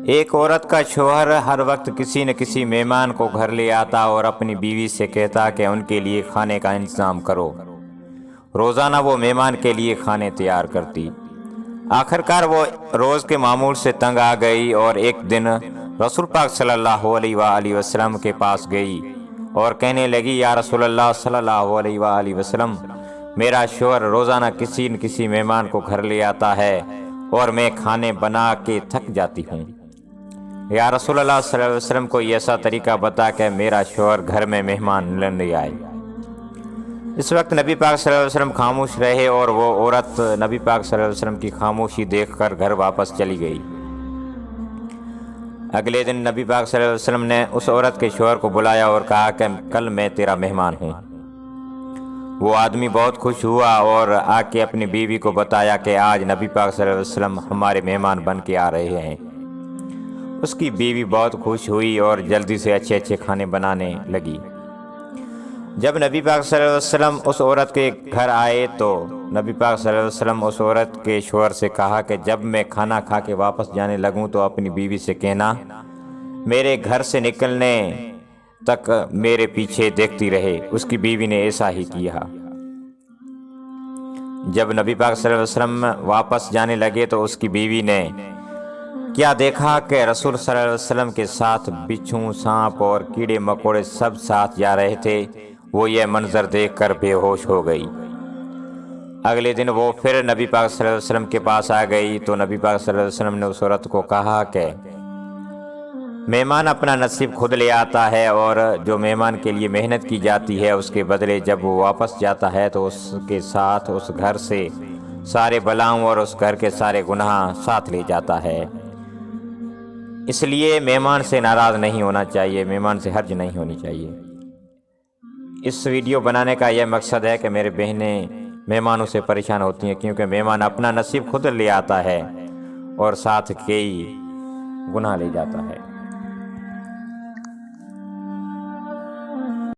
ایک عورت کا شوہر ہر وقت کسی نہ کسی مہمان کو گھر لے آتا اور اپنی بیوی سے کہتا کہ ان کے لیے کھانے کا انتظام کرو۔ روزانہ وہ مہمان کے لیے کھانے تیار کرتی۔ آخر کار وہ روز کے معمول سے تنگ آ گئی اور ایک دن رسول پاک صلی اللہ علیہ وآلہ وسلم کے پاس گئی اور کہنے لگی، یا رسول اللہ صلی اللہ علیہ وآلہ وسلم، میرا شوہر روزانہ کسی نہ کسی مہمان کو گھر لے آتا ہے اور میں کھانے بنا کے تھک جاتی ہوں۔ یا رسول اللہ صلی اللہ علیہ وسلم کو ایسا طریقہ بتا کہ میرا شوہر گھر میں مہمان نہ لے آئے۔ اس وقت نبی پاک صلی اللہ علیہ وسلم خاموش رہے اور وہ عورت نبی پاک صلی اللہ علیہ وسلم کی خاموشی دیکھ کر گھر واپس چلی گئی۔ اگلے دن نبی پاک صلی اللہ علیہ وسلم نے اس عورت کے شوہر کو بلایا اور کہا کہ کل میں تیرا مہمان ہوں۔ وہ آدمی بہت خوش ہوا اور آ کے اپنی بیوی کو بتایا کہ آج نبی پاک صلی اللہ علیہ وسلم ہمارے مہمان بن کے آ رہے ہیں۔ اس کی بیوی بہت خوش ہوئی اور جلدی سے اچھے اچھے کھانے بنانے لگی۔ جب نبی پاک صلی اللہ علیہ وسلم اس عورت کے گھر آئے تو نبی پاک صلی اللہ علیہ وسلم اس عورت کے شوہر سے کہا کہ جب میں کھانا کھا کے واپس جانے لگوں تو اپنی بیوی سے کہنا میرے گھر سے نکلنے تک میرے پیچھے دیکھتی رہے۔ اس کی بیوی نے ایسا ہی کیا۔ جب نبی پاک صلی اللہ علیہ وسلم واپس جانے لگے تو اس کی بیوی نے کیا دیکھا کہ رسول صلی اللہ علیہ وسلم کے ساتھ بچھو، سانپ اور کیڑے مکوڑے سب ساتھ جا رہے تھے۔ وہ یہ منظر دیکھ کر بے ہوش ہو گئی۔ اگلے دن وہ پھر نبی پاک صلی اللہ علیہ وسلم کے پاس آ گئی تو نبی پاک صلی اللہ علیہ وسلم نے اس عورت کو کہا کہ مہمان اپنا نصیب خود لے آتا ہے اور جو مہمان کے لیے محنت کی جاتی ہے اس کے بدلے جب وہ واپس جاتا ہے تو اس کے ساتھ اس گھر سے سارے بلاؤں اور اس گھر کے سارے گناہ ساتھ لے جاتا ہے۔ اس لیے مہمان سے ناراض نہیں ہونا چاہیے، مہمان سے حرج نہیں ہونی چاہیے۔ اس ویڈیو بنانے کا یہ مقصد ہے کہ میرے بہنیں مہمانوں سے پریشان ہوتی ہیں کیونکہ مہمان اپنا نصیب خود لے آتا ہے اور ساتھ کئی گناہ لے جاتا ہے۔